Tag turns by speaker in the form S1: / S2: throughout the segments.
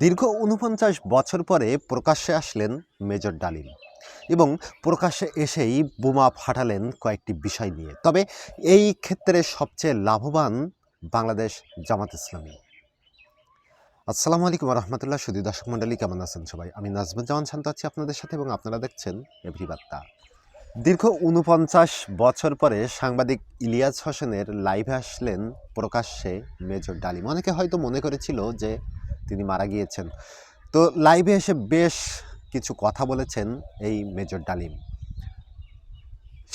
S1: দীর্ঘ ৪৯ বছর পরে প্রকাশ্যে আসলেন মেজর ডালিম এবং প্রকাশ্যে এসেই বোমা ফাটালেন কয়েকটি বিষয় নিয়ে। তবে এই ক্ষেত্রে সবচেয়ে লাভবান বাংলাদেশ জামাত ইসলামী। আসসালামু আলাইকুম রহমতুল্লাহ। সুধী দর্শক মণ্ডলী, কেমন আছেন সবাই? আমি নাজমুজ্জামান শান্ত আছি আপনাদের সাথে এবং আপনারা দেখছেন এভরি বার্তা। দীর্ঘ ৪৯ বছর পরে সাংবাদিক ইলিয়াস হোসেনের লাইভে আসলেন প্রকাশ্যে মেজর ডালিম। অনেকে হয়তো মনে করেছিল যে তিনি মারা গিয়েছেন। তো লাইভে এসে বেশ কিছু কথা বলেছেন এই মেজর ডালিম।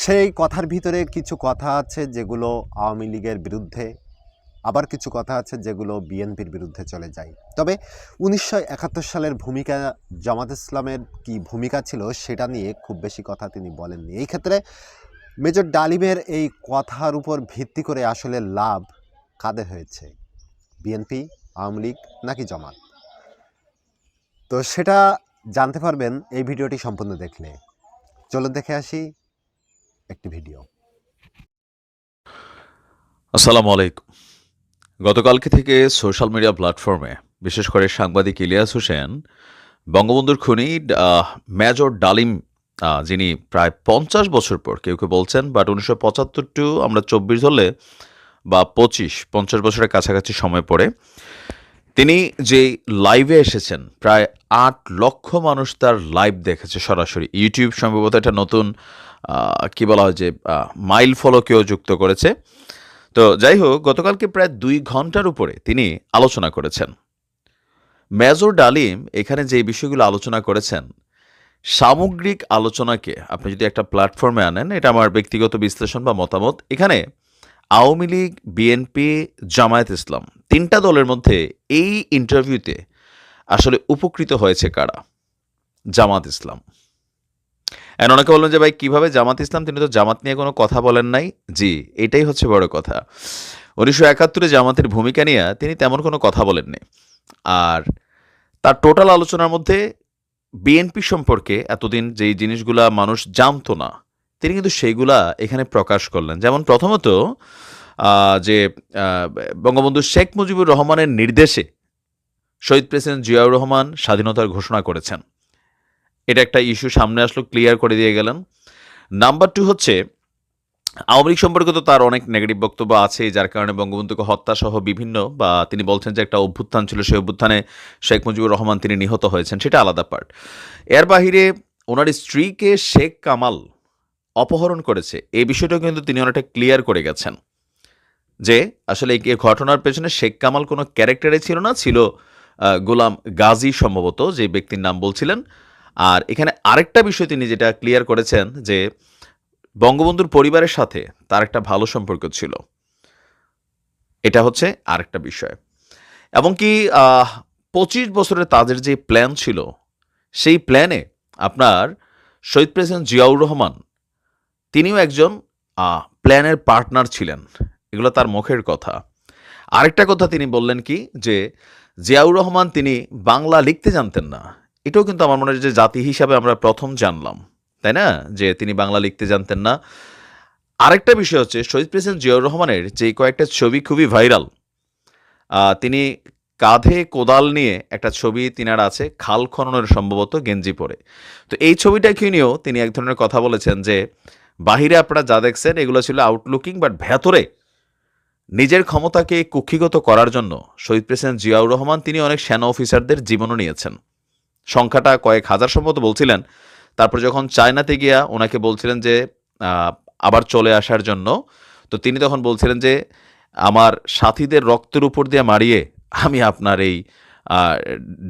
S1: সেই কথার ভিতরে কিছু কথা আছে যেগুলো আওয়ামী লীগের বিরুদ্ধে, আবার কিছু কথা আছে যেগুলো বিএনপির বিরুদ্ধে চলে যায়। তবে ১৯৭১ সালের ভূমিকা, জামাত ইসলামের কি ভূমিকা ছিল সেটা নিয়ে খুব বেশি কথা তিনি বলেননি। এই ক্ষেত্রে মেজর ডালিমের এই কথার উপর ভিত্তি করে আসলে লাভ কাদের হয়েছে, বিএনপি, আওয়ামী লীগ নাকি জামাত? তো সেটা জানতে পারবেন এই ভিডিওটি সম্পূর্ণ দেখলে। চলুন দেখে আসি একটি ভিডিও।
S2: আসসালামু আলাইকুম। গতকালকে থেকে সোশ্যাল মিডিয়া প্ল্যাটফর্মে বিশেষ করে সাংবাদিক ইলিয়াস হোসেন বঙ্গবন্ধুর খুনি মেজর ডালিম, যিনি প্রায় ৫০ বছর পর, কেউ কেউ বলছেন বাট ১৯৭৫ টু আমরা ২৪ ধরলে বা ৫০ বছরের কাছাকাছি সময় পড়ে তিনি যে লাইভে এসেছেন, প্রায় ৮ লক্ষ মানুষ তার লাইভ দেখেছে সরাসরি। ইউটিউব সম্ভবত এটা নতুন কি বলা হয় যে মাইল ফলকেও যুক্ত করেছে। তো যাই হোক, গতকালকে প্রায় ২ ঘন্টার উপরে তিনি আলোচনা করেছেন। মেজর ডালিম এখানে যে বিষয়গুলো আলোচনা করেছেন, সামগ্রিক আলোচনাকে আপনি যদি একটা প্ল্যাটফর্মে আনেন, এটা আমার ব্যক্তিগত বিশ্লেষণ বা মতামত, এখানে আওয়ামী লীগ, বিএনপি, জামায়াত ইসলাম ৩টা দলের মধ্যে এই ইন্টারভিউতে আসলে উপকৃত হয়েছে কারা? জামাত ইসলাম। অনেকে বললেন যে ভাই কিভাবে জামাত ইসলাম, তিনি তো জামাত নিয়ে কোনো কথা বলেন নাই। জি, এটাই হচ্ছে বড় কথা। ১৯৭১ জামাতের ভূমিকা নিয়ে তিনি তেমন কোনো কথা বলেননি। আর তার টোটাল আলোচনার মধ্যে বিএনপি সম্পর্কে এতদিন যেই জিনিসগুলা মানুষ জানতো না, তিনি কিন্তু সেইগুলা এখানে প্রকাশ করলেন। যেমন প্রথমত যে বঙ্গবন্ধু শেখ মুজিবুর রহমানের নির্দেশে শহীদ প্রেসিডেন্ট জিয়াউর রহমান স্বাধীনতার ঘোষণা করেছেন। এটা একটা ইস্যু সামনে আসলো, ক্লিয়ার করে দিয়ে গেলেন। নাম্বার 2 হচ্ছে আওয়ামী লীগ সম্পর্কে তো তার অনেক নেগেটিভ বক্তব্য আছে, যার কারণে বঙ্গবন্ধুকে হত্যা সহ বিভিন্ন, বা তিনি বলছেন যে একটা অভ্যুত্থান ছিল, সেই অভ্যুত্থানে শেখ মুজিবুর রহমান তিনি নিহত হয়েছেন, সেটা আলাদা পার্ট। এর বাহিরে ওনার স্ত্রীকে শেখ কামাল অপহরণ করেছে, এই বিষয়টাও কিন্তু তিনি অনেকটা ক্লিয়ার করে গেছেন যে আসলে এই ঘটনার পেছনে শেখ কামাল কোনো ক্যারেক্টারে ছিল না, ছিল গোলাম গাজী সম্ভবত যে ব্যক্তির নাম বলছিলেন। আর এখানে আরেকটা বিষয় তিনি যেটা ক্লিয়ার করেছেন যে বঙ্গবন্ধুর পরিবারের সাথে তার একটা ভালো সম্পর্ক ছিল, এটা হচ্ছে আরেকটা বিষয়। এবং কি ২৫ বছরের তাদের যে প্ল্যান ছিল, সেই প্ল্যানে আপনার শহীদ প্রেসিডেন্ট জিয়াউর রহমান তিনিও একজন প্ল্যানের পার্টনার ছিলেন। এগুলো তার মুখের কথা। আরেকটা কথা তিনি বললেন কি, যে জিয়াউর রহমান তিনি বাংলা লিখতে জানতেন না। এটাও কিন্তু আমার মনে হয় যে জাতি হিসাবে আমরা প্রথম জানলাম, তাই না, যে তিনি বাংলা লিখতে জানতেন না। আরেকটা বিষয় হচ্ছে শহীদ প্রেসিডেন্ট জিয়াউর রহমানের যে কয়েকটা ছবি খুবই ভাইরাল। তিনি কাঁধে কোদাল নিয়ে একটা ছবি তিনার আছে, খাল খননের সম্ভবত, গেঞ্জি পরে। তো এই ছবিটাকে নিয়েও তিনি এক ধরনের কথা বলেছেন যে বাহিরে আপনারা যা দেখছেন এগুলো ছিল আউটলুকিং, বাট ভেতরে নিজের ক্ষমতাকে কুক্ষিগত করার জন্য শহীদ প্রেসিডেন্ট জিয়াউর রহমান তিনি অনেক সেনা অফিসারদের জীবনও নিয়েছেন। সংখ্যাটা কয়েক হাজার সম্ভবত বলছিলেন। তারপর যখন চায়নাতে গিয়া ওনাকে বলছিলেন যে আবার চলে আসার জন্য, তো তিনি তখন বলছিলেন যে আমার সাথীদের রক্তের উপর দিয়ে মারিয়ে আমি আপনার এই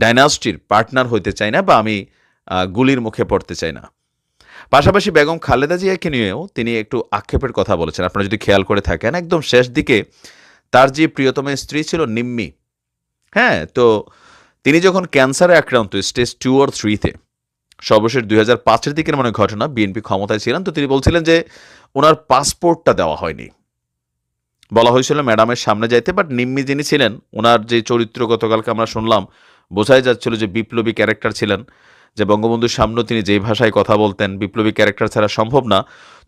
S2: ডাইনাস্টির পার্টনার হইতে চাই না, বা আমি গুলির মুখে পড়তে চাই না। পাশাপাশি বেগম খালেদা জিয়াকে নিয়েও তিনি একটু আক্ষেপের কথা বলেছেন। আপনারা যদি খেয়াল করে থাকেন, একদম শেষ দিকে তার যে প্রিয়তম স্ত্রী ছিল নিম্মি, হ্যাঁ, তো তিনি যখন ক্যান্সারে আক্রান্ত স্টেজ 2 or 3-তে, সর্বশেষ ২০০৫-এর দিকের মনে ঘটনা, বিএনপি ক্ষমতায় ছিলেন, তো তিনি বলছিলেন যে ওনার পাসপোর্টটা দেওয়া হয়নি। বলা হয়েছিল ম্যাডামের সামনে যাইতে, বাট নিম্মি যিনি ছিলেন, ওনার যে চরিত্র গতকালকে আমরা শুনলাম, বোঝাই যাচ্ছিল যে বিপ্লবী ক্যারেক্টার ছিলেন, যে বঙ্গবন্ধুর সামনেও তিনি যেই ভাষায় কথা বলতেন, বিপ্লবী ক্যারেক্টার ছাড়া সম্ভব না।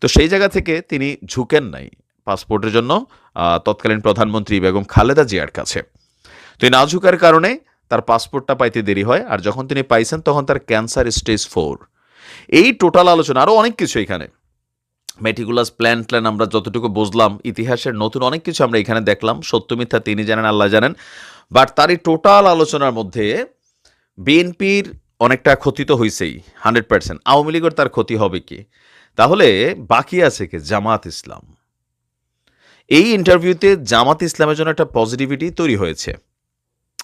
S2: তো সেই জায়গা থেকে তিনি ঝুঁকেন নাই পাসপোর্টের জন্য তৎকালীন প্রধানমন্ত্রী বেগম খালেদা জিয়ার কাছে। তো এই না ঝুঁকার কারণে তার পাসপোর্টটা পাইতে দেরি হয়, আর যখন তিনি পাইছেন তখন তার ক্যান্সার স্টেজ 4। এই টোটাল আলোচনা, আরও অনেক কিছু এখানে মেটিকুলাস প্ল্যান আমরা যতটুকু বুঝলাম, ইতিহাসের নতুন অনেক কিছু আমরা এখানে দেখলাম। সত্য মিথ্যা তিনি জানেন, আল্লাহ জানেন। বাট তার এই টোটাল আলোচনার মধ্যে বিএনপির অনেকটা ক্ষতি তো হয়েছেই 100%। আওয়ামী লীগের তার ক্ষতি হবে কি? তাহলে বাকি আছে কি? জামাত ইসলাম। এই ইন্টারভিউতে জামাত ইসলামের জন্য একটা পজিটিভিটি তৈরি হয়েছে,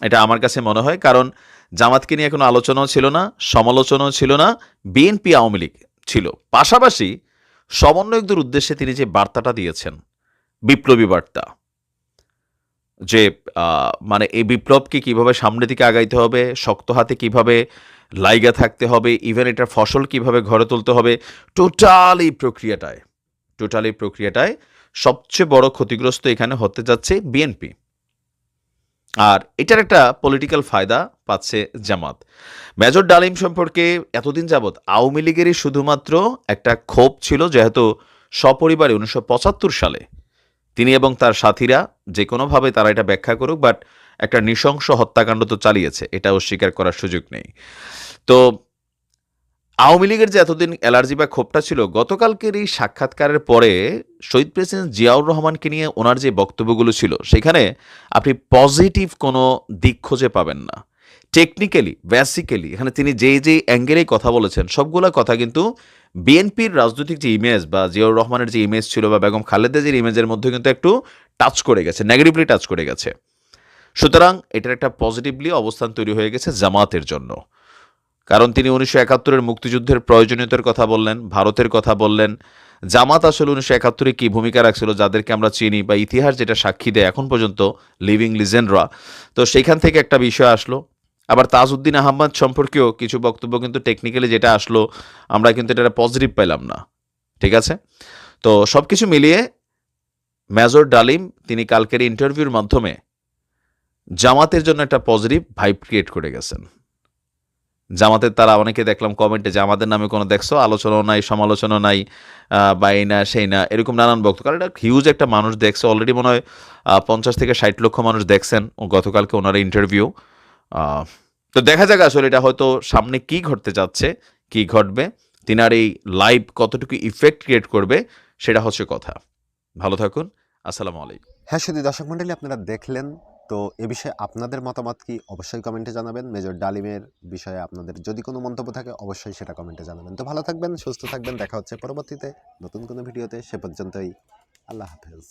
S2: এটা আমার কাছে মনে হয়। কারণ জামাতকে নিয়ে কোনো আলোচনাও ছিল না, সমালোচনাও ছিল না, বিএনপি আওয়ামী লীগ ছিল। পাশাপাশি সমন্বয়কদের উদ্দেশ্যে তিনি যে বার্তাটা দিয়েছেন, বিপ্লবী বার্তা, যে মানে এই বিপ্লবকে কিভাবে সামনের দিকে আগাইতে হবে, শক্ত হাতে কিভাবে লাইগা থাকতে হবে, ইভেন এটার ফসল কিভাবে ঘরে তুলতে হবে, টোটাল এই প্রক্রিয়াটায় সবচেয়ে বড় ক্ষতিগ্রস্ত এখানে হতে যাচ্ছে বিএনপি। আর এটার একটা পলিটিক্যাল ফায়দা পাচ্ছে জামাত। মেজর ডালিম সম্পর্কে এতদিন যাবৎ আওয়ামী লীগেরই শুধুমাত্র একটা ক্ষোভ ছিল, যেহেতু সপরিবারে 1975 সালে তিনি এবং তার সাথীরা যে কোনোভাবে তারা এটা ব্যাখ্যা করুক, বাট একটা নৃশংস হত্যাকাণ্ড তো চালিয়েছে, এটা অস্বীকার করার সুযোগ নেই। তো আওয়ামী লীগের যে এতদিন অ্যালার্জি বা ক্ষোভটা ছিল, গতকালকের এই সাক্ষাৎকারের পরে শহীদ প্রেসিডেন্ট জিয়াউর রহমানকে নিয়ে ওনার যে বক্তব্যগুলো ছিল, সেখানে আপনি পজিটিভ কোনো দিক খুঁজে পাবেন না। টেকনিক্যালি বেসিক্যালি এখানে তিনি যে অ্যাঙ্গেলেই কথা বলেছেন, সবগুলা কথা কিন্তু বিএনপির রাজনৈতিক যে ইমেজ বা জিয়াউর রহমানের যে ইমেজ ছিল বা বেগম খালেদা জির ইমেজের মধ্যে কিন্তু একটু টাচ করে গেছে, নেগেটিভলি টাচ করে গেছে। সুতরাং এটার একটা পজিটিভলি অবস্থান তৈরি হয়ে গেছে জামাতের জন্য। কারণ তিনি 1971-এর মুক্তিযুদ্ধের প্রয়োজনীয়তার কথা বললেন, ভারতের কথা বললেন। জামাত আসলে 1971-এ কী ভূমিকা রাখছিল, যাদেরকে আমরা চিনি বা ইতিহাস যেটা সাক্ষী দেয় এখন পর্যন্ত, লিভিং লিজেন্ডরা। তো সেইখান থেকে একটা বিষয় আসলো। আবার তাজউদ্দিন আহমদ সম্পর্কেও কিছু বক্তব্য কিন্তু টেকনিক্যালি যেটা আসলো, আমরা কিন্তু এটা পজিটিভ পেলাম না। ঠিক আছে? তো সব কিছু মিলিয়ে মেজর ডালিম তিনি কালকের ইন্টারভিউর মাধ্যমে জামাতের জন্য একটা পজিটিভ ভাইব ক্রিয়েট করে গেছেন। জামাতের তারা অনেকে দেখলাম কমেন্টে যে আমাদের নামে কোনো দেখছো আলোচনাও নাই, সমালোচনা নাই, বা এই না সেই না, এরকম নানান বক্তব্য। কারণ এটা হিউজ একটা মানুষ দেখছে, অলরেডি মনে হয় 50 থেকে 60 লক্ষ মানুষ দেখছেন গতকালকে ওনার ইন্টারভিউ। তো দেখা যাক আসলে এটা হয়তো সামনে কি ঘটতে যাচ্ছে, কি ঘটবে, তিনার এই লাইভ কতটুকু ইফেক্ট ক্রিয়েট করবে, সেটা হচ্ছে কথা। ভালো থাকুন, আসসালামু আলাইকুম।
S1: হ্যাঁ, শুধু দর্শক মণ্ডলী আপনারা দেখলেন, তো এ বিষয়ে আপনাদের মতামত কি অবশ্যই কমেন্টে জানাবেন। মেজর ডালিমের বিষয়ে আপনাদের যদি কোনো মন্তব্য থাকে অবশ্যই সেটা কমেন্টে জানাবেন। তো ভালো থাকবেন, সুস্থ থাকবেন, দেখা হচ্ছে পরবর্তীতে নতুন কোনো ভিডিওতে। সে পর্যন্তই আল্লাহ হাফেজ।